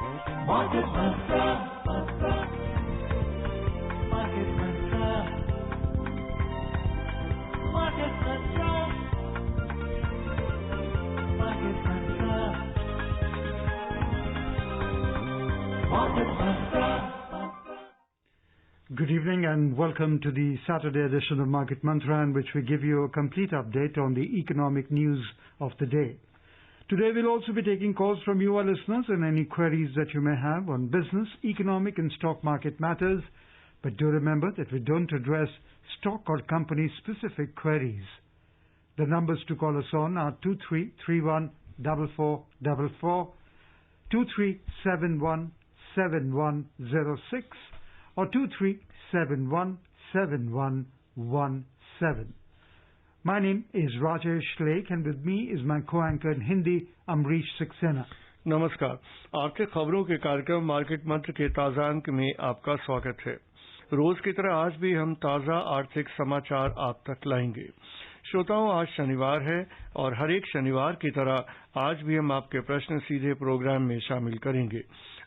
Market Mantra. Market Mantra. Market Mantra. Market Mantra. Market Mantra. Good evening and welcome to the Saturday edition of Market Mantra, in which we give you a complete update on the economic news of the day. Today we'll also be taking calls from you, our listeners, and any queries that you may have on business, economic and stock market matters. But do remember that we don't address stock or company specific queries. The numbers to call us on are 23314444, 23717106 or 23717117. My name is Rajesh Lake, and with me is my co-anchor in Hindi, Amrish Saxena. नमस्कार, आर्थिक खबरों के कार्यक्रम market मंत्र के ताजा अंक में आपका स्वागत है। रोज की तरह आज भी हम ताजा आर्थिक समाचार आप तक लाएंगे। श्रोताओं, आज शनिवार है और हर एक शनिवार की तरह आज भी हम आपके प्रश्न सीधे प्रोग्राम में शामिल करेंगे।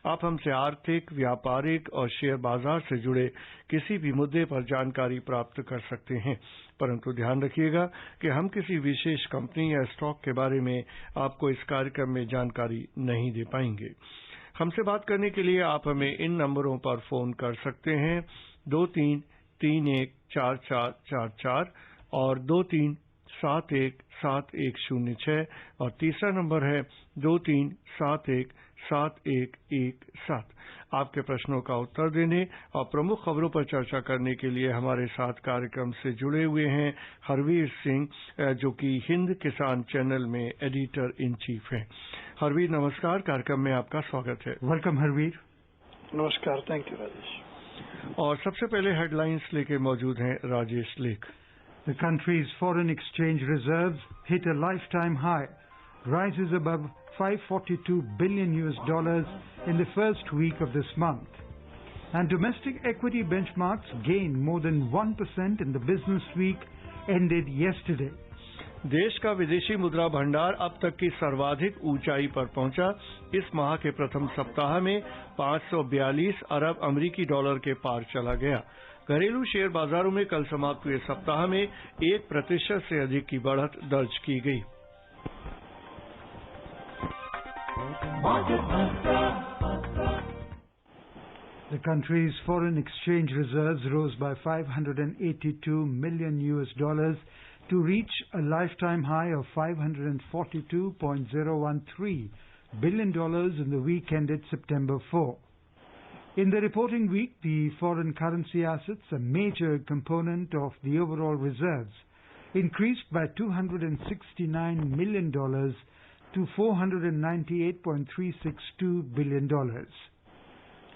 आप हमसे आर्थिक, व्यापारिक और शेयर बाजार से जुड़े किसी भी मुद्दे पर जानकारी प्राप्त कर सकते हैं, परंतु ध्यान रखिएगा कि हम किसी विशेष कंपनी या स्टॉक के बारे में आपको इस कार्यक्रम में जानकारी नहीं दे पाएंगे। हमसे बात करने के लिए आप हमें इन नंबरों पर फोन कर सकते हैं 23314444 और 23717106 और तीसरा नंबर है 23717117। आपके प्रश्नों का उत्तर देने और प्रमुख खबरों पर चर्चा करने के लिए हमारे साथ कार्यक्रम से जुड़े हुए हैं हरवीर सिंह, जो कि हिंद किसान चैनल में एडिटर इन चीफ हैं। हरवीर नमस्कार, कार्यक्रम में आपका स्वागत है। वेलकम हरवीर। नमस्कार, थैंक यू राजेश। और सबसे पहले हेडलाइंस लेके मौजूद हैं राजेश लेख। The country's foreign exchange reserves hit a lifetime high, rises above $542 billion in the first week of this month. And domestic equity benchmarks gained more than 1% in the business week ended yesterday. देश का विदेशी मुद्रा भंडार अब तक की सर्वाधिक ऊंचाई पर पहुंचा। इस माह के प्रथम सप्ताह में 542 अरब अमेरिकी डॉलर के पार चला गया। घरेलू शेयर बाजारों में कल समाप्त हुए सप्ताह में 1% से अधिक की बढ़त दर्ज की गई। The country's foreign exchange reserves rose by $582 million to reach a lifetime high of $542.013 billion in the week ended September 4. In the reporting week, the foreign currency assets, a major component of the overall reserves, increased by $269 million to $498.362 billion.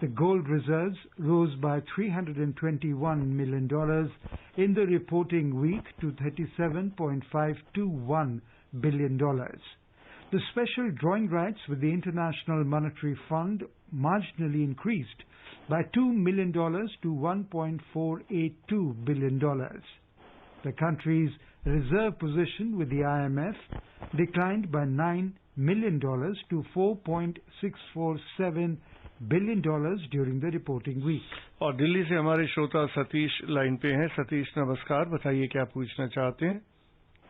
The gold reserves rose by $321 million in the reporting week to $37.521 billion. The special drawing rights with the International Monetary Fund marginally increased by $2 million to $1.482 billion. The country's reserve position with the IMF declined by $9 million to $4.647 billion during the reporting week. और दिल्ली से हमारे श्रोता Satish line पे हैं। सतीश नमस्कार, बताइए क्या पूछना चाहते हैं।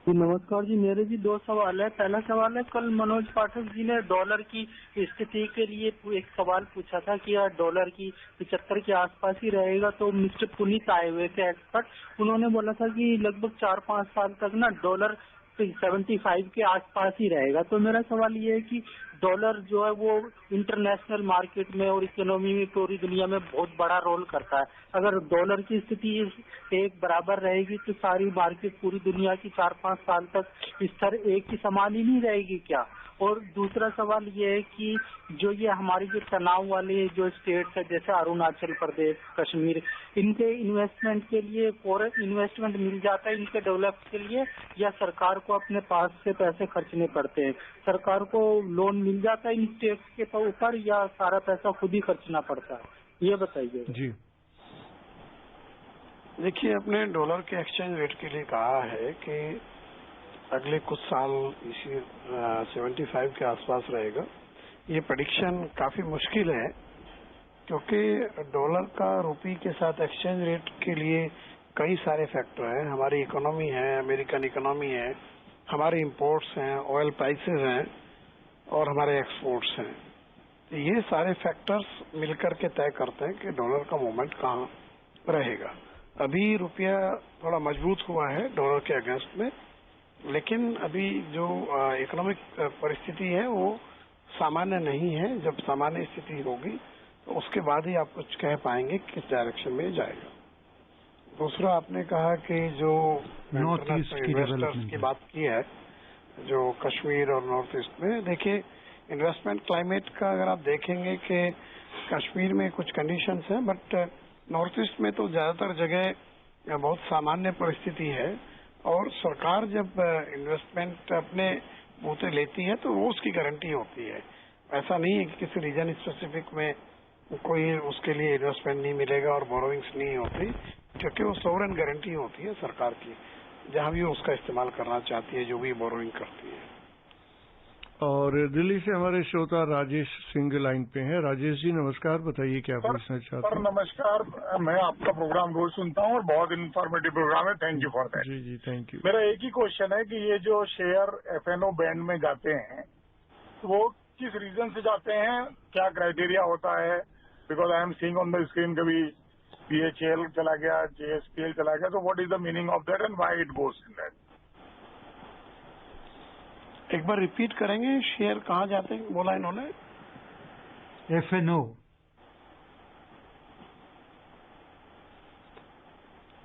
जी नमस्कार जी, मेरे भी दो सवाल है। पहला सवाल है, कल मनोज पाठक जी ने डॉलर की स्थिति के लिए एक सवाल पूछा था कि यार डॉलर की 75 के आसपास ही रहेगा, तो मिस्टर पुनीत आए हुए थे एक्सपर्ट, उन्होंने बोला था कि लगभग 4-5 साल तक ना डॉलर 75 के आसपास ही रहेगा। तो मेरा सवाल ये है कि डॉलर जो है वो इंटरनेशनल मार्केट में और इकोनॉमी में पूरी दुनिया में बहुत बड़ा रोल करता है। अगर डॉलर की स्थिति एक बराबर रहेगी तो सारी मार्केट पूरी दुनिया की 4-5 साल तक स्तर एक ही समान ही नहीं रहेगी क्या? और दूसरा सवाल ये है कि जो ये हमारी जो तनाव वाले जो स्टेट्स है जैसे अरुणाचल प्रदेश, कश्मीर, इनके इन्वेस्टमेंट के लिए फॉरेन इन्वेस्टमेंट मिल जाता है इनके डेवलप के लिए, या सरकार को अपने पास से पैसे खर्चने पड़ते हैं? सरकार को लोन मिल जाता है इन स्टेट्स के ऊपर या सारा पैसा खुद ही खर्चना पड़ता है? ये बताइए जी। देखिए, अपने डॉलर के एक्सचेंज रेट के लिए कहा है कि अगले कुछ साल इसी 75 के आसपास रहेगा। ये प्रेडिक्शन काफी मुश्किल है, क्योंकि डॉलर का रुपये के साथ एक्सचेंज रेट के लिए कई सारे फैक्टर हैं। हमारी इकोनॉमी है, अमेरिकन इकोनॉमी है, हमारे इंपोर्ट्स हैं, ऑयल प्राइसेस हैं और हमारे एक्सपोर्ट्स हैं। ये सारे फैक्टर्स मिलकर के तय करते हैं कि डॉलर का मूवमेंट कहाँ रहेगा। अभी रुपया थोड़ा मजबूत हुआ है डॉलर के अगेंस्ट में, लेकिन अभी जो इकोनॉमिक परिस्थिति है वो सामान्य नहीं है। जब सामान्य स्थिति होगी तो उसके बाद ही आप कुछ कह पाएंगे किस डायरेक्शन में जाएगा। दूसरा, आपने कहा कि जो इंटरनेशनल इन्वेस्टर्स की बात की है, जो कश्मीर और नॉर्थ ईस्ट में, देखिए इन्वेस्टमेंट क्लाइमेट का अगर आप देखेंगे कि कश्मीर में कुछ कंडीशंस हैं, बट नॉर्थ ईस्ट में तो ज्यादातर जगह बहुत सामान्य परिस्थिति है। और सरकार जब इन्वेस्टमेंट अपने बूते लेती है तो वो उसकी गारंटी होती है। ऐसा नहीं है कि किसी रीजन स्पेसिफिक में कोई उसके लिए इन्वेस्टमेंट नहीं मिलेगा और बोरोइंग्स नहीं होती, क्योंकि वो सोवरेन गारंटी होती है सरकार की, जहां भी वो उसका इस्तेमाल करना चाहती है, जो भी बोरोइंग करती है। और दिल्ली से हमारे श्रोता राजेश सिंह लाइन पे हैं। राजेश जी नमस्कार, बताइए क्या पूछना चाहते हैं। नमस्कार, मैं आपका प्रोग्राम रोज सुनता हूँ और बहुत इन्फॉर्मेटिव प्रोग्राम है। Thank you for that. जी जी, थैंक यू। मेरा एक ही क्वेश्चन है कि ये जो शेयर FNO बैंड में जाते हैं तो वो किस रीजन से जाते हैं, क्या क्राइटेरिया होता है? Because I am seeing on the screen कभी BHEL चला गया, JSPL चला गया, तो what is the meaning of that and why it goes in that? एक बार रिपीट करेंगे, शेयर कहाँ जाते हैं बोला इन्होंने? FNO।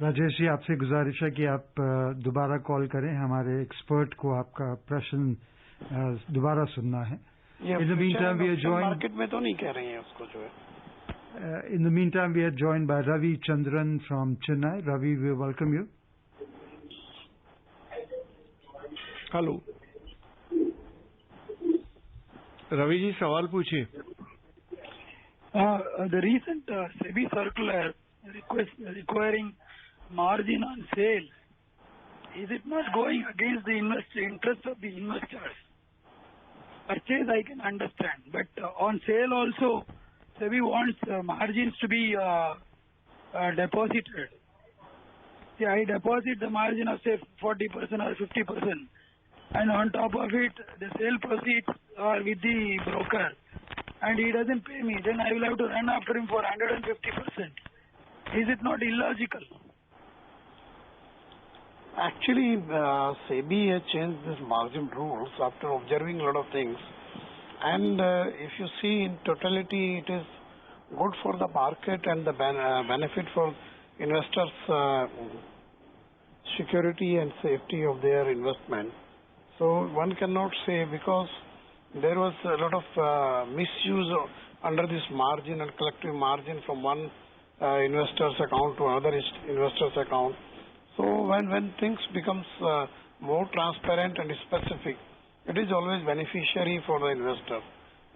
राजेश जी, आपसे गुजारिश है कि आप दोबारा कॉल करें, हमारे एक्सपर्ट को आपका प्रश्न दोबारा सुनना है। In the meantime we are joined, market में तो नहीं कह रही है उसको जो है। In the meantime we are joined by Ravi Chandran from Chennai. Ravi, we welcome you. Hello Ravi ji, सवाल पूछिए। The recent SEBI circular requiring margin on sale, is it not going against the interest of the investors? Purchase I can understand, but on sale also SEBI wants margins to be deposited. See, I deposit the margin of say 40% or 50%. And on top of it, the sale proceeds are with the broker, and he doesn't pay me. Then I will have to run after him for 150%. Is it not illogical? Actually, SEBI has changed this margin rules after observing a lot of things. And if you see in totality, it is good for the market and the benefit for investors' security and safety of their investment. So one cannot say, because there was a lot of misuse under this margin and collective margin from one investor's account to another investor's account. So when things becomes more transparent and specific, it is always beneficiary for the investor,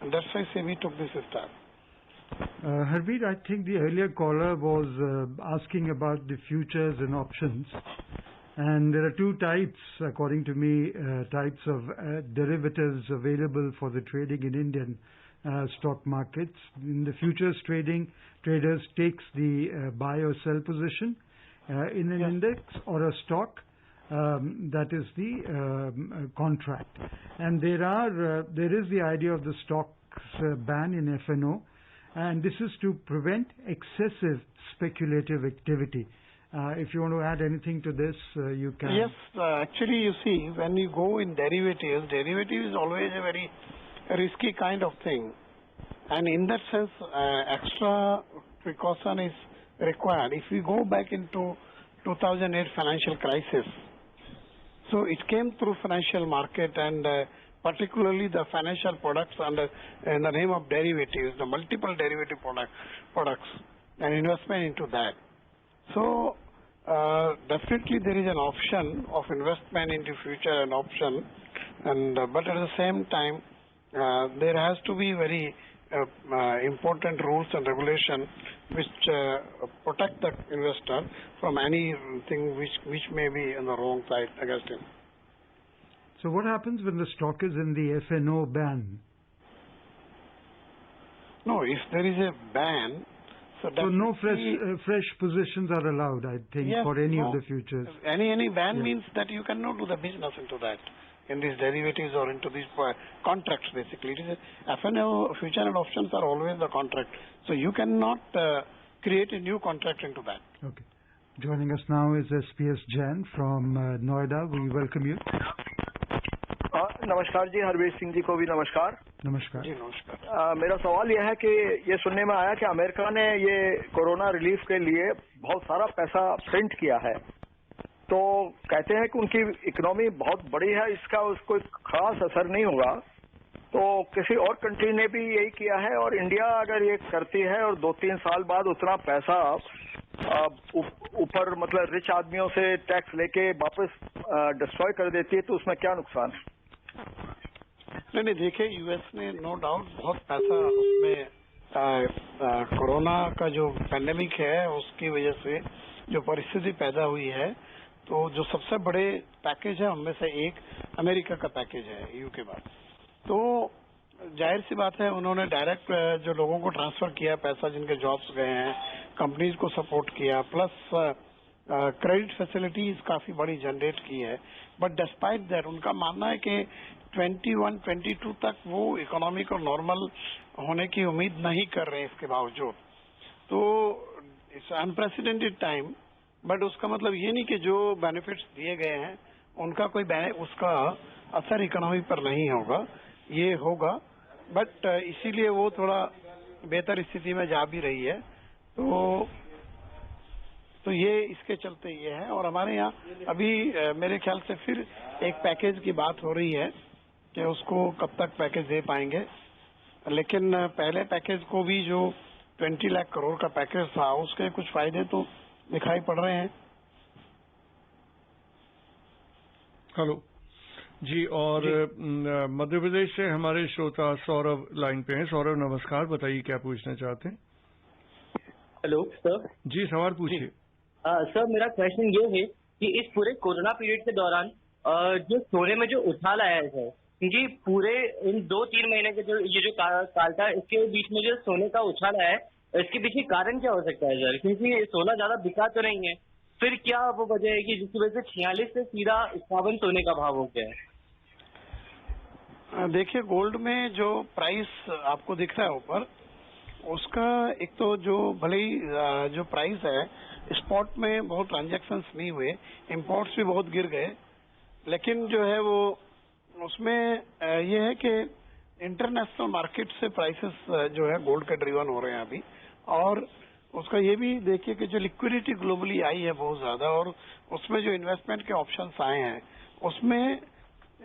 and that's why SEBI took this step. Harveer, I think the earlier caller was asking about the futures and options. And there are two types, according to me, types of derivatives available for the trading in Indian stock markets. In the futures trading, traders takes the buy or sell position in an index or a stock. That is the contract. And there is the idea of the stocks ban in FNO, and this is to prevent excessive speculative activity. If you want to add anything to this, you can. Yes, actually, you see, when you go in derivatives, derivative is always a very risky kind of thing. And in that sense, extra precaution is required. If we go back into 2008 financial crisis, so it came through financial market, and particularly the financial products under in the name of derivatives, the multiple derivative products and investment into that. So definitely there is an option of investment into future and option, and but at the same time there has to be very important rules and regulation which protect the investor from anything which may be on the wrong side against him. So what happens when the stock is in the FNO ban? No, if there is a ban, so no definitely- fresh positions are allowed, I think, Yes, for any no. of the futures. Any ban Yeah. means that you cannot do the business into that, in these derivatives or into these contracts. Basically, it is FNO, future and options are always the contract. So you cannot create a new contract into that. Okay. Joining us now is SPS Jain from Noida. We welcome you. नमस्कार जी, हरवीर सिंह जी को भी नमस्कार। Namaskar. जी नमस्कार। मेरा सवाल यह है कि ये सुनने में आया कि अमेरिका ने ये कोरोना रिलीफ के लिए बहुत सारा पैसा प्रिंट किया है, तो कहते हैं कि उनकी इकोनॉमी बहुत बड़ी है, इसका कोई खास असर नहीं होगा। तो किसी और कंट्री ने भी यही किया है, और इंडिया अगर ये करती है और 2-3 साल बाद उतना पैसा ऊपर मतलब रिच आदमियों से टैक्स लेके वापस डिस्ट्रॉय कर देती है, तो उसमें क्या नुकसान है? नहीं देखिए, यूएस ने नो डाउट बहुत पैसा उसमें कोरोना का जो पैंडेमिक है उसकी वजह से जो परिस्थिति पैदा हुई है, तो जो सबसे बड़े पैकेज है उनमें से एक अमेरिका का पैकेज है ईयू के बाद। तो जाहिर सी बात है, उन्होंने डायरेक्ट जो लोगों को ट्रांसफर किया पैसा, जिनके जॉब्स गए हैं, कंपनीज को सपोर्ट किया, प्लस क्रेडिट फैसिलिटीज काफी बड़ी जनरेट की है। बट डिस्पाइट दैट उनका मानना है कि 21-22 तक वो इकोनॉमी को नॉर्मल होने की उम्मीद नहीं कर रहे हैं। इसके बावजूद तो इट्स अनप्रेसिडेंटेड टाइम, बट उसका मतलब ये नहीं कि जो बेनिफिट्स दिए गए हैं उनका उसका असर इकोनॉमी पर नहीं होगा, ये होगा। बट इसीलिए वो थोड़ा बेहतर स्थिति में जा भी रही है। तो ये इसके चलते ये है। और हमारे यहाँ अभी मेरे ख्याल से फिर एक पैकेज की बात हो रही है कि उसको कब तक पैकेज दे पाएंगे, लेकिन पहले पैकेज को भी जो 20 लाख करोड़ का पैकेज था उसके कुछ फायदे तो दिखाई पड़ रहे हैं। हेलो जी, और मध्य प्रदेश से हमारे श्रोता सौरभ लाइन पे हैं। सौरभ नमस्कार, बताइए क्या पूछना चाहते हैं? Hello sir. जी सवाल पूछिए। सर मेरा क्वेश्चन ये है कि इस पूरे कोरोना पीरियड के दौरान जो सोने में जो उछाल आया है सर, जी पूरे इन 2-3 महीने के जो ये जो काल था, इसके बीच में जो सोने का उछाल आया है, इसके पीछे कारण क्या हो सकता है सर? क्योंकि सोना ज्यादा बिका तो नहीं है, फिर क्या वो वजह है कि जिसकी वजह से 46 से सीधा 51 सोने का भाव हो गया है? देखिए, गोल्ड में जो प्राइस आपको दिख रहा है ऊपर, उसका एक तो जो भले ही जो प्राइस है, स्पॉट में बहुत ट्रांजैक्शंस नहीं हुए, इंपोर्ट्स भी बहुत गिर गए, लेकिन जो है वो उसमें ये है कि इंटरनेशनल मार्केट से प्राइसेस जो है गोल्ड के ड्रिवन हो रहे हैं अभी। और उसका ये भी देखिए कि जो लिक्विडिटी ग्लोबली आई है बहुत ज्यादा, और उसमें जो इन्वेस्टमेंट के ऑप्शंस आए हैं उसमें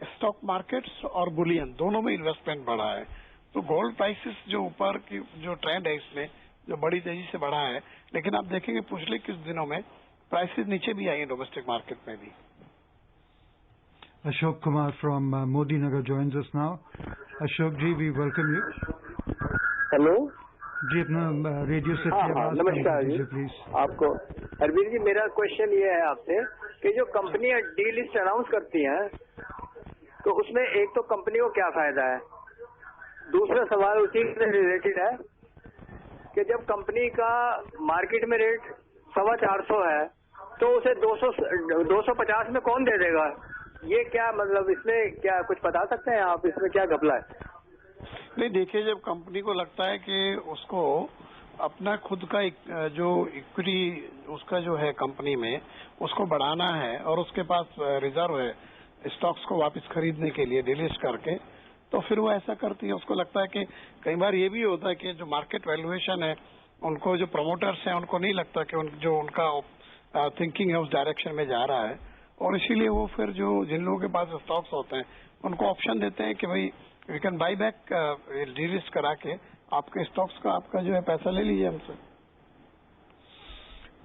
स्टॉक मार्केट्स और बुलियन दोनों में इन्वेस्टमेंट बढ़ा है। तो गोल्ड प्राइसेस जो ऊपर की जो ट्रेंड है इसमें जो बड़ी तेजी से बढ़ा है, लेकिन आप देखेंगे पिछले कुछ दिनों में प्राइसेस नीचे भी आई है डोमेस्टिक मार्केट में भी। Ashok Kumar from Modi Nagar joins us now. Ashok ji, we welcome you. Hello जी, अपना रेडियो से नमस्कार जी प्लीज। आपको हरवीर जी, मेरा क्वेश्चन ये है आपसे कि जो कंपनियां डी लिस्ट अनाउंस करती हैं, तो उसमें एक तो कंपनी को क्या फायदा है, दूसरा सवाल उसी से रिलेटेड है कि जब कंपनी का मार्केट में रेट 450 है तो उसे 250 में कौन दे देगा? ये क्या मतलब, इसमें क्या कुछ बता सकते हैं आप, इसमें क्या घपला है? नहीं देखिए, जब कंपनी को लगता है कि उसको अपना खुद का जो इक्विटी उसका जो है कंपनी में उसको बढ़ाना है और उसके पास रिजर्व है स्टॉक्स को वापस खरीदने के लिए डिलिस्ट करके, तो फिर वो ऐसा करती है। उसको लगता है कि कई बार ये भी होता है कि जो मार्केट वैल्यूएशन है, उनको जो प्रमोटर्स हैं उनको नहीं लगता कि जो उनका थिंकिंग है उस डायरेक्शन में जा रहा है, और इसीलिए वो फिर जो जिन लोगों के पास स्टॉक्स होते हैं उनको ऑप्शन देते हैं कि भाई we can buy back, delist करा के आपके स्टॉक्स का आपका जो है पैसा ले लीजिए हमसे।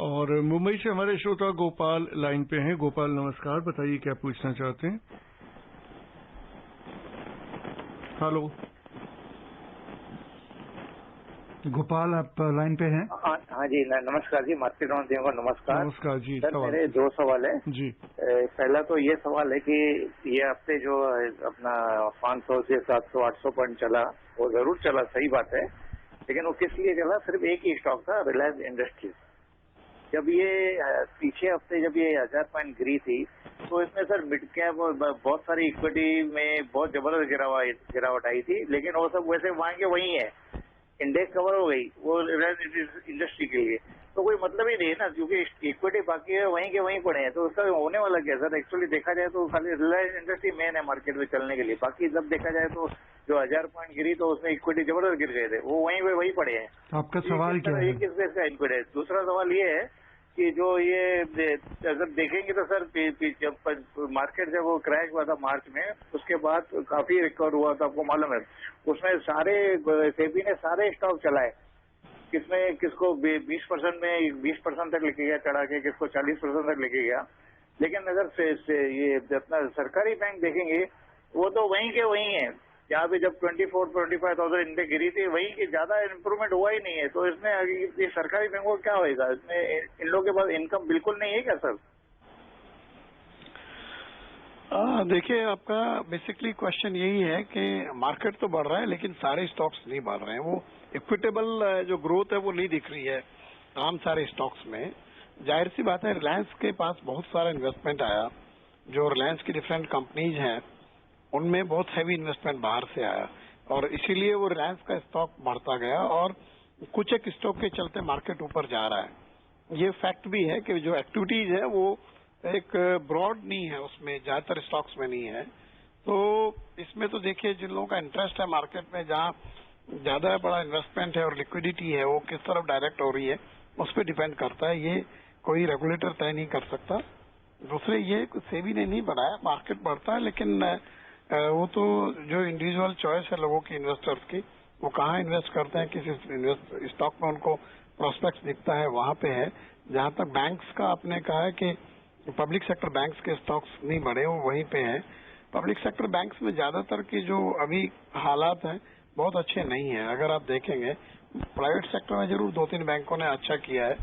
और मुंबई से हमारे श्रोता गोपाल लाइन पे हैं। गोपाल नमस्कार, बताइए क्या पूछना चाहते हैं? हेलो गोपाल, आप लाइन पे हैं? हाँ जी, नमस्कार जी, मार्केट को नमस्कार। नमस्कार जी। सर मेरे 2 सवाल है जी। पहला तो ये सवाल है कि ये हफ्ते जो अपना 500 से 700-800 पॉइंट चला, वो जरूर चला, सही बात है, लेकिन वो किस लिए चला, सिर्फ एक ही स्टॉक था, रिलायंस इंडस्ट्रीज। जब ये पीछे हफ्ते जब ये 1000 पॉइंट गिरी थी तो इसमें सर मिड कैप और बहुत सारी इक्विटी में बहुत जबरदस्त गिरावट आई थी, लेकिन वो सब वैसे वहां के वही है, इंडेक्स कवर हो गई वो रिलायंस इंडस्ट्री के लिए, तो कोई मतलब ही नहीं है ना, क्योंकि इक्विटी बाकी है वहीं के वहीं पड़े हैं, तो उसका होने वाला क्या सर। एक्चुअली देखा जाए तो खाली रिलायंस इंडस्ट्री मेन है मार्केट में चलने के लिए, बाकी जब देखा जाए तो जो 1000 पॉइंट गिरी तो उसमें इक्विटी जबरदस्त गिर गए थे, वो वहीं पड़े हैं। आपका सवाल क्या है? किस बेस का इक्विटी है। दूसरा सवाल ये है कि जो ये अगर देखेंगे तो सर जब मार्केट जब वो क्रैश हुआ था मार्च में, उसके बाद काफी रिकवर हुआ था, आपको मालूम है। उसमें सारे सेबी ने सारे स्टॉक चलाए, किसमें किसको 20% में 20% तक लेके गया चढ़ा के, किसको 40% तक लेके गया। लेकिन अगर ये अपना सरकारी बैंक देखेंगे वो तो वहीं के वहीं है, यहाँ पे जब 24-25,000 इंडेक्स गिरी थी वहीं की ज्यादा इम्प्रूवमेंट हुआ ही नहीं है। तो इसमें ये सरकारी बैंकों को क्या होगा, इसमें इन लोगों के पास इनकम बिल्कुल नहीं है क्या सर? देखिए, आपका बेसिकली क्वेश्चन यही है कि मार्केट तो बढ़ रहा है लेकिन सारे स्टॉक्स नहीं बढ़ रहे हैं, वो इक्विटेबल जो ग्रोथ है वो नहीं दिख रही है आम सारे स्टॉक्स में। जाहिर सी बात है, रिलायंस के पास बहुत सारा इन्वेस्टमेंट आया, जो रिलायंस की डिफरेंट कंपनीज हैं उनमें बहुत हैवी इन्वेस्टमेंट बाहर से आया और इसीलिए वो रिलायंस का स्टॉक बढ़ता गया और कुछ एक स्टॉक के चलते मार्केट ऊपर जा रहा है। ये फैक्ट भी है कि जो एक्टिविटीज है वो एक ब्रॉड नहीं है, उसमें ज्यादातर स्टॉक्स में नहीं है। तो इसमें तो देखिए, जिन लोगों का इंटरेस्ट है मार्केट में, जहाँ ज्यादा बड़ा इन्वेस्टमेंट है और लिक्विडिटी है, वो किस तरफ डायरेक्ट हो रही है उस पर डिपेंड करता है, ये कोई रेगुलेटर तय नहीं कर सकता। दूसरे ये सेबी ने नहीं बढ़ाया, मार्केट बढ़ता है, लेकिन वो तो जो इंडिविजुअल चॉइस है लोगों की, इन्वेस्टर्स की, वो कहाँ इन्वेस्ट करते हैं, किस स्टॉक में उनको प्रोस्पेक्ट दिखता है वहां पे है। जहां तक बैंक्स का आपने कहा है कि पब्लिक सेक्टर बैंक्स के स्टॉक्स नहीं बढ़े, वो वहीं पे है। पब्लिक सेक्टर बैंक्स में ज्यादातर की जो अभी हालात हैं बहुत अच्छे नहीं है। अगर आप देखेंगे प्राइवेट सेक्टर में जरूर 2-3 बैंकों ने अच्छा किया है,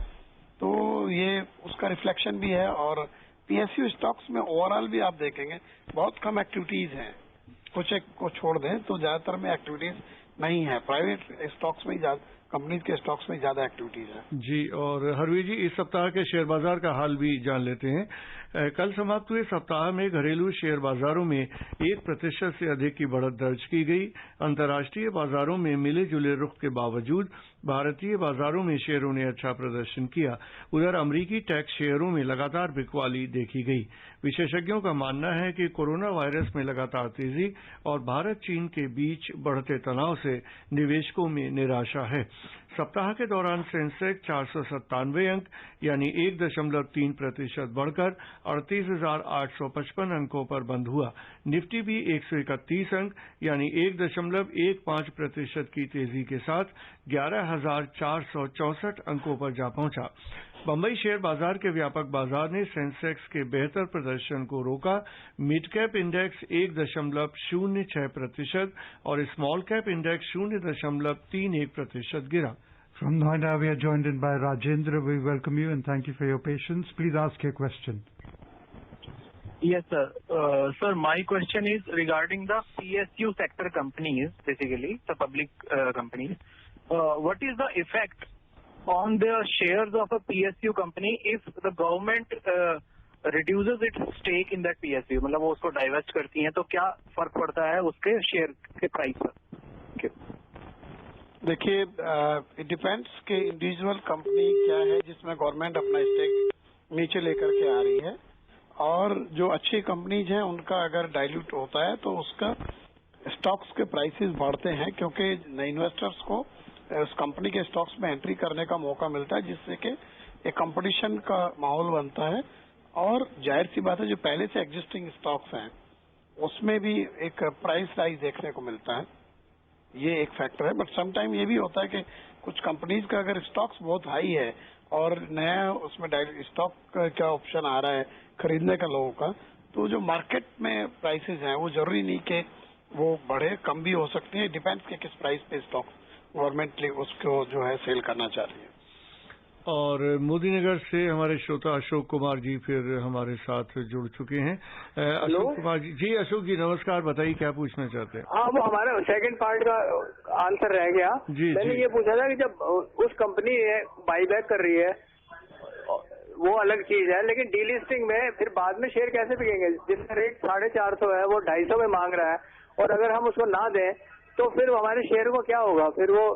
तो ये उसका रिफ्लेक्शन भी है। और पीएसयू स्टॉक्स में ओवरऑल भी आप देखेंगे बहुत कम एक्टिविटीज हैं, कुछ एक को छोड़ दें तो ज्यादातर में एक्टिविटीज नहीं है। प्राइवेट स्टॉक्स में कंपनीज के स्टॉक्स में ज्यादा एक्टिविटीज है जी। और हरवीर जी, इस सप्ताह के शेयर बाजार का हाल भी जान लेते हैं। कल समाप्त हुए सप्ताह में घरेलू शेयर बाजारों में 1% से अधिक की बढ़त दर्ज की गई। अंतर्राष्ट्रीय बाजारों में मिले जुले रुख के बावजूद भारतीय बाजारों में शेयरों ने अच्छा प्रदर्शन किया। उधर अमरीकी टेक शेयरों में लगातार बिकवाली देखी गई। विशेषज्ञों का मानना है कि कोरोना वायरस में लगातार तेजी और भारत चीन के बीच बढ़ते तनाव से निवेशकों में निराशा है। सप्ताह के दौरान सेंसेक्स 497 अंक यानी 1.3% बढ़कर 38,855 अंकों पर बंद हुआ। निफ्टी भी 131 अंक यानी 1.15% की तेजी के साथ 11,464 अंकों पर जा पहुंचा। बंबई शेयर बाजार के व्यापक बाजार ने सेंसेक्स के बेहतर प्रदर्शन को रोका। मिड कैप इंडेक्स 1.06% और स्मॉल कैप इंडेक्स 0.31% गिरा। From Noida, we are joined in by Rajendra. We welcome you and thank you for your patience. Please ask your question. Yes, sir. Sir, my question is regarding the PSU sector companies, basically, the public companies. What is the effect on the shares of a PSU company if the government reduces its stake in that PSU? मतलब वो उसको divest करती हैं तो क्या फर्क पड़ता है उसके शेयर के प्राइस पर? देखिए, इट डिपेंड्स कि इंडिविजुअल कंपनी क्या है जिसमें गवर्नमेंट अपना स्टेक नीचे लेकर के आ रही है, और जो अच्छी कंपनीज हैं उनका अगर डाइल्यूट होता है तो उसका स्टॉक्स के प्राइसेस बढ़ते हैं, क्योंकि नए इन्वेस्टर्स को उस कंपनी के स्टॉक्स में एंट्री करने का मौका मिलता है, जिससे कि एक कंपटीशन का माहौल बनता है। और जाहिर सी बात है, जो पहले से एग्जिस्टिंग स्टॉक्स हैं उसमें भी एक प्राइस राइज देखने को मिलता है, ये एक फैक्टर है। बट समटाइम ये भी होता है कि कुछ कंपनीज का अगर स्टॉक्स बहुत हाई है और नया उसमें स्टॉक का ऑप्शन आ रहा है खरीदने का लोगों का, तो जो मार्केट में प्राइसेस हैं वो जरूरी नहीं कि वो बढ़े, कम भी हो सकते हैं। डिपेंड्स कि किस प्राइस पे स्टॉक गवर्नमेंट उसको जो है सेल करना चाह रही है। और मोदीनगर से हमारे श्रोता अशोक कुमार जी फिर हमारे साथ जुड़ चुके हैं। अशोक कुमार जी, अशोक जी नमस्कार, बताइए क्या पूछना चाहते हैं? हाँ, वो हमारा सेकंड पार्ट का आंसर रह गया। मैंने ये पूछा था कि जब उस कंपनी बाईबैक कर रही है वो अलग चीज है, लेकिन डीलिस्टिंग में फिर बाद में शेयर कैसे बिकेंगे? जिसका रेट 450 है वो 250 में मांग रहा है, और अगर हम उसको ना दें तो फिर हमारे शेयर को क्या होगा? फिर वो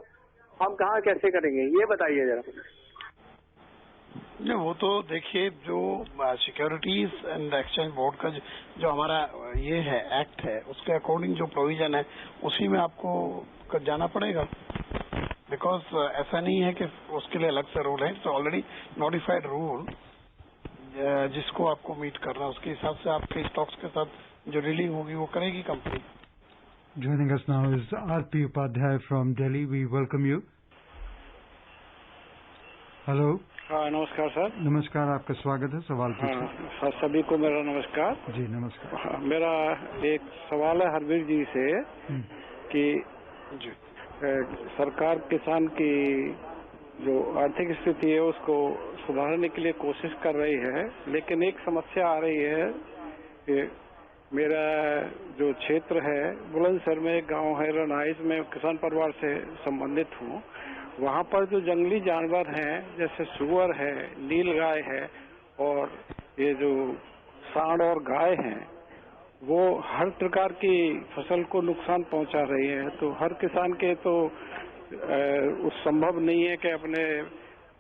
हम कहाँ कैसे करेंगे, ये बताइए जरा। नहीं, वो तो देखिए, जो सिक्योरिटीज एंड एक्सचेंज बोर्ड का जो हमारा ये है एक्ट है, उसके अकॉर्डिंग जो प्रोविजन है उसी में आपको जाना पड़ेगा। बिकॉज ऐसा नहीं है कि उसके लिए अलग से रूल है, तो ऑलरेडी नोटिफाइड रूल जिसको आपको मीट करना, उसके हिसाब से आपके स्टॉक्स के साथ जो डीलिंग होगी वो करेगी company. Joining us now is R.P. Upadhyay from Delhi. We welcome you. Hello. हाँ, नमस्कार सर। नमस्कार, आपका स्वागत है। सवाल पूछिए। हाँ, सभी को मेरा नमस्कार। जी नमस्कार। हाँ, मेरा एक सवाल है हरवीर जी से कि सरकार किसान की जो आर्थिक स्थिति है उसको सुधारने के लिए कोशिश कर रही है, लेकिन एक समस्या आ रही है कि मेरा जो क्षेत्र है बुलंदशहर में एक गांव है रनाइज में, किसान परिवार से संबंधित हूँ। वहाँ पर जो जंगली जानवर हैं जैसे सुअर है, नीलगाय है और ये जो सांड और गाय हैं, वो हर प्रकार की फसल को नुकसान पहुंचा रही है। तो हर किसान के तो उस संभव नहीं है कि अपने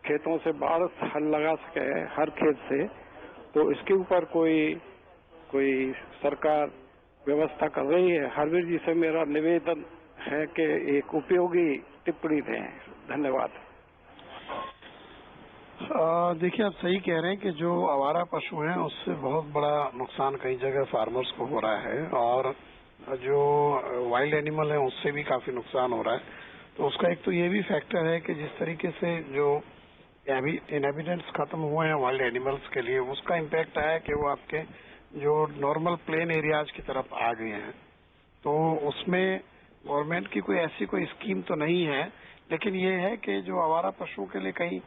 खेतों से बाढ़ हल लगा सके हर खेत से, तो इसके ऊपर कोई सरकार व्यवस्था कर रही है। हरवीर जी से मेरा निवेदन है कि एक उपयोगी टिप्पणी दें। धन्यवाद। देखिए, आप सही कह रहे हैं कि जो आवारा पशु हैं उससे बहुत बड़ा नुकसान कई जगह फार्मर्स को हो रहा है, और जो वाइल्ड एनिमल है उससे भी काफी नुकसान हो रहा है। तो उसका एक तो ये भी फैक्टर है कि जिस तरीके से जो इनहेबिटेंट्स खत्म हुए हैं वाइल्ड एनिमल्स के लिए, उसका इम्पैक्ट आया कि वो आपके जो नॉर्मल प्लेन एरियाज की तरफ आ गए हैं। तो उसमें गवर्नमेंट की कोई स्कीम तो नहीं है, लेकिन ये है कि जो आवारा पशुओं के लिए कहीं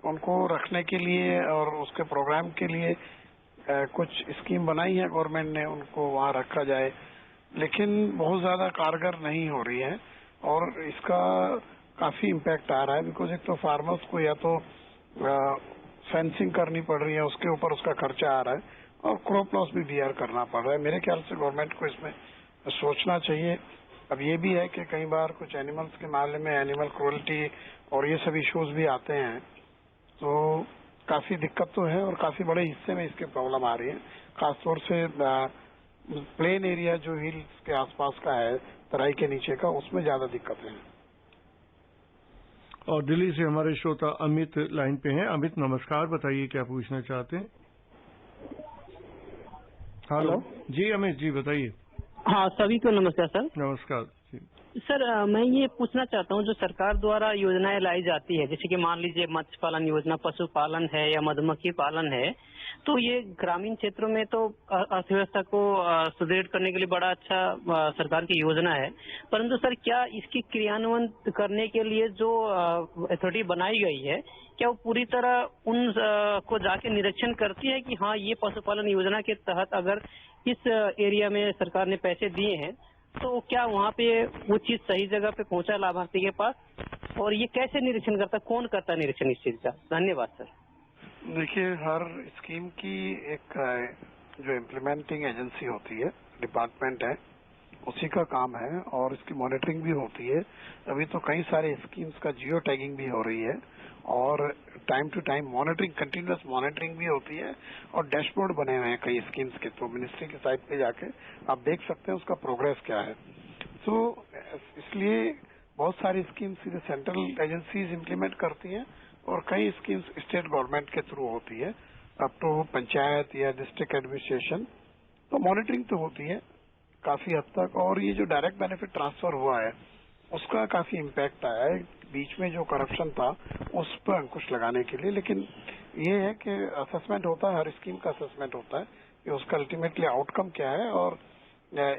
उनको रखने के लिए और उसके प्रोग्राम के लिए कुछ स्कीम बनाई है गवर्नमेंट ने, उनको वहाँ रखा जाए, लेकिन बहुत ज्यादा कारगर नहीं हो रही है और इसका काफी इम्पैक्ट आ रहा है। बिकॉज एक तो फार्मर्स को या तो फेंसिंग करनी पड़ रही है, उसके ऊपर उसका खर्चा आ रहा है, और क्रॉप लॉस भी बियर करना पड़ रहा है। मेरे ख्याल से गवर्नमेंट को इसमें सोचना चाहिए। अब ये भी है कि कई बार कुछ एनिमल्स के मामले में एनिमल क्रूअल्टी और ये सब इश्यूज भी आते हैं, तो काफी दिक्कत तो है और काफी बड़े हिस्से में इसकी प्रॉब्लम आ रही है। खासतौर से प्लेन एरिया जो हिल्स के आसपास का है, तराई के नीचे का, उसमें ज्यादा दिक्कतें हैं। और दिल्ली से हमारे श्रोता अमित लाइन पे हैं। अमित नमस्कार, बताइए क्या पूछना चाहते हैं? हेलो जी, अमित जी बताइए। हाँ, सभी को नमस्कार सर। नमस्कार सर, मैं ये पूछना चाहता हूँ, जो सरकार द्वारा योजनाएं लाई जाती है, जैसे कि मान लीजिए मत्स्य पालन योजना, पशुपालन है या मधुमक्खी पालन है, तो ये ग्रामीण क्षेत्रों में तो अर्थव्यवस्था को सुदृढ़ करने के लिए बड़ा अच्छा सरकार की योजना है, परंतु सर क्या इसकी क्रियान्वयन करने के लिए जो अथॉरिटी बनाई गई है, क्या वो पूरी तरह उन को जाके निरीक्षण करती है कि हाँ, ये पशुपालन योजना के तहत अगर इस एरिया में सरकार ने पैसे दिए हैं तो क्या वहाँ पे वो चीज सही जगह पे पहुँचा लाभार्थी के पास, और ये कैसे निरीक्षण करता, कौन करता है निरीक्षण इस चीज का? धन्यवाद सर। देखिए, हर स्कीम की एक जो इम्प्लीमेंटिंग एजेंसी होती है, डिपार्टमेंट है, उसी का काम है और इसकी मॉनिटरिंग भी होती है। अभी तो कई सारे स्कीम्स का जियो टैगिंग भी हो रही है और time to time monitoring, continuous monitoring भी होती है, और डैशबोर्ड बने हुए हैं कई स्कीम्स के, तो मिनिस्ट्री की साइट पे जाके आप देख सकते हैं उसका प्रोग्रेस क्या है। तो इसलिए बहुत सारी स्कीम्स सीधे सेंट्रल एजेंसीज इम्प्लीमेंट करती हैं और कई स्कीम्स स्टेट गवर्नमेंट के थ्रू होती है, अप टू पंचायत या डिस्ट्रिक्ट एडमिनिस्ट्रेशन। तो मॉनिटरिंग तो होती है काफी हद तक, और ये जो डायरेक्ट बेनिफिट ट्रांसफर हुआ है उसका काफी इम्पैक्ट आया है। बीच में जो करप्शन था उस पर अंकुश लगाने के लिए, लेकिन ये है कि असेसमेंट होता है, हर स्कीम का असेसमेंट होता है कि उसका अल्टीमेटली आउटकम क्या है, और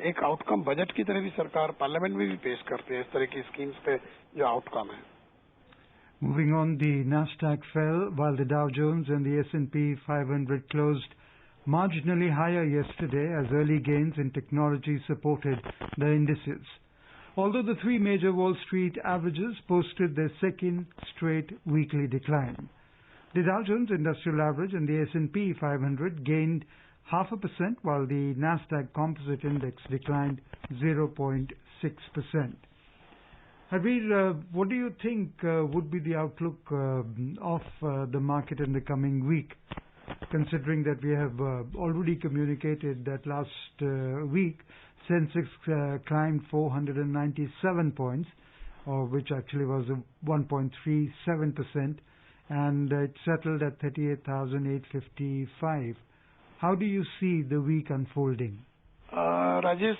एक आउटकम बजट की तरह भी सरकार पार्लियामेंट में भी पेश करती है इस तरह की स्कीम्स पे जो आउटकम है। Moving on, the Nasdaq fell while the Dow Jones and the S&P 500 closed marginally higher yesterday as early gains in technology supported the indices. Although the three major Wall Street averages posted their second straight weekly decline. The Dow Jones Industrial Average and the S&P 500 gained 0.5%, while the Nasdaq Composite Index declined 0.6%. Harveer, what do you think would be the outlook of the market in the coming week, considering that we have already communicated that last week Sensex climbed 497 points, which actually was 1.37%, and it settled at 38,855. How do you see the week unfolding? Rajesh,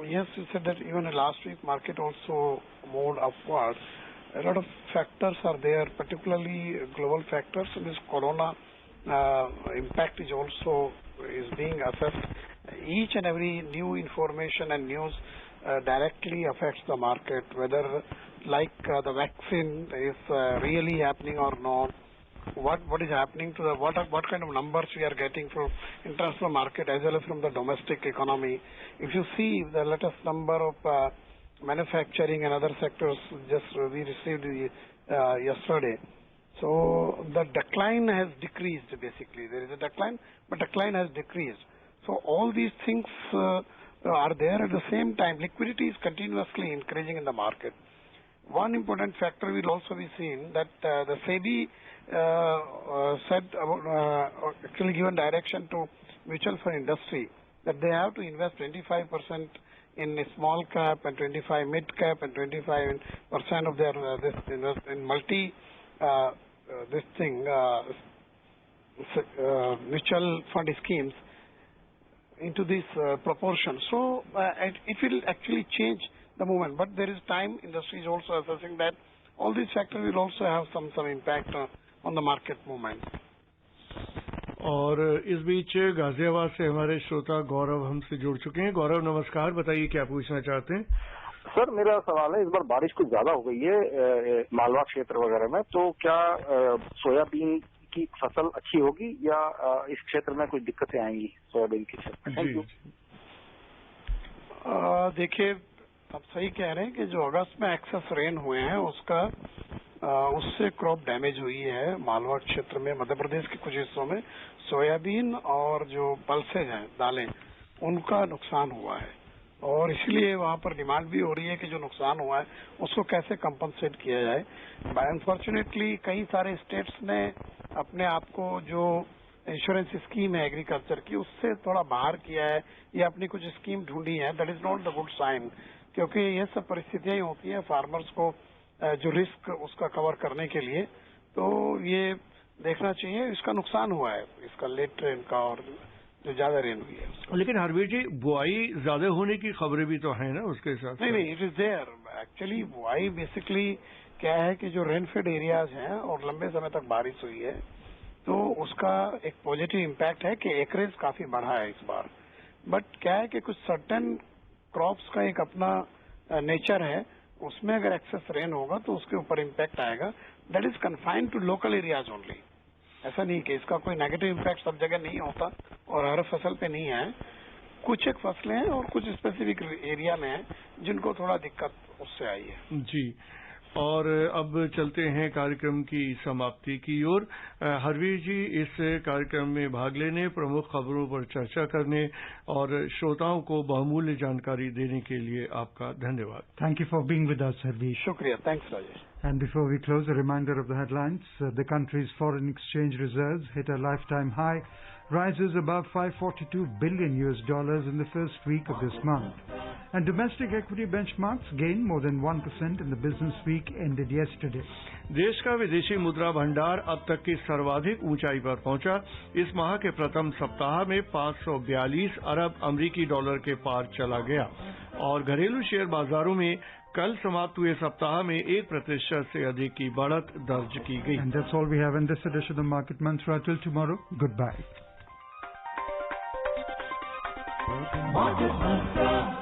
yes, you said that even last week market also moved upwards. A lot of factors are there, particularly global factors. This corona impact is being assessed. Each and every new information and news directly affects the market, whether like the vaccine is really happening or not. What is happening to what kind of numbers we are getting from international market as well as from the domestic economy. If you see the latest number of manufacturing and other sectors we received yesterday, so the decline has decreased. Basically, there is a decline, but decline has decreased. So all these things are there. At the same time, liquidity is continuously increasing in the market. One important factor will also be seen that the SEBI said actually given direction to mutual fund industry that they have to invest 25% in small cap and 25 mid cap and 25% of their in multi mutual fund schemes into this proportion. So it will actually change the movement, but there is time. Industry is also assessing that all these factors will also have some impact on the market movement. और इस बीच गाजियाबाद से हमारे श्रोता गौरव हमसे जुड़ चुके हैं। गौरव नमस्कार, बताइए क्या पूछना चाहते हैं? सर मेरा सवाल है, इस बार बारिश कुछ ज्यादा हो गई है मालवा क्षेत्र वगैरह में, तो क्या सोयाबीन की फसल अच्छी होगी या इस क्षेत्र में कुछ दिक्कतें आएंगी सोयाबीन के क्षेत्र में? Thank you. देखिए, आप सही कह रहे हैं कि जो अगस्त में एक्सेस रेन हुए हैं उससे क्रॉप डैमेज हुई है मालवा क्षेत्र में। मध्य प्रदेश के कुछ हिस्सों में सोयाबीन और जो पल्सेज हैं दालें उनका नुकसान हुआ है, और इसलिए वहां पर डिमांड भी हो रही है कि जो नुकसान हुआ है उसको कैसे कंपनसेट किया जाए। अनफॉर्चुनेटली कई सारे स्टेट्स ने अपने आप को जो इंश्योरेंस स्कीम है एग्रीकल्चर की उससे थोड़ा बाहर किया है या अपनी कुछ स्कीम ढूंढी है। That is not the good sign, क्योंकि ये सब परिस्थितियां ही होती है फार्मर्स को जो रिस्क उसका कवर करने के लिए, तो ये देखना चाहिए। इसका नुकसान हुआ है, इसका लेट रेन का और जो ज्यादा रेन हुई है। लेकिन हरवीर जी, बुआई ज्यादा होने की खबरें भी तो है ना उसके साथ? नहीं, इट इज देयर एक्चुअली। बुआई बेसिकली क्या है कि जो रेनफेड एरियाज हैं और लंबे समय तक बारिश हुई है तो उसका एक पॉजिटिव इम्पैक्ट है कि एकरेज काफी बढ़ा है इस बार। बट क्या है कि कुछ सर्टेन क्रॉप्स का एक अपना नेचर है, उसमें अगर एक्सेस रेन होगा तो उसके ऊपर इम्पैक्ट आएगा। That is confined to local areas only. ऐसा नहीं कि इसका कोई नेगेटिव इम्पैक्ट सब जगह नहीं होता और हर फसल पे नहीं है। कुछ एक फसलें हैं और कुछ स्पेसिफिक एरिया में है जिनको थोड़ा दिक्कत उससे आई है। जी, और अब चलते हैं कार्यक्रम की समाप्ति की ओर। हरवीर जी, इस कार्यक्रम में भाग लेने, प्रमुख खबरों पर चर्चा करने और श्रोताओं को बहुमूल्य जानकारी देने के लिए आपका धन्यवाद। Thank you for being with us, Harveer. शुक्रिया, thanks Rajesh. And before we close, a reminder of the headlines. The country's foreign exchange reserves hit a lifetime high, rises above $542 billion in the first week of this month. And domestic equity benchmarks gained more than 1% in the business week ended yesterday. देश का विदेशी मुद्रा भंडार अब तक की सर्वाधिक ऊंचाई पर पहुंचा। इस माह के प्रथम सप्ताह में 542 अरब अमेरिकी डॉलर के पार चला गया और घरेलू शेयर बाजारों में कल समाप्त हुए सप्ताह में 1% से अधिक की बढ़त दर्ज की गई। And that's all we have in this edition of Market Mantra. Till tomorrow, goodbye. Market Mantra.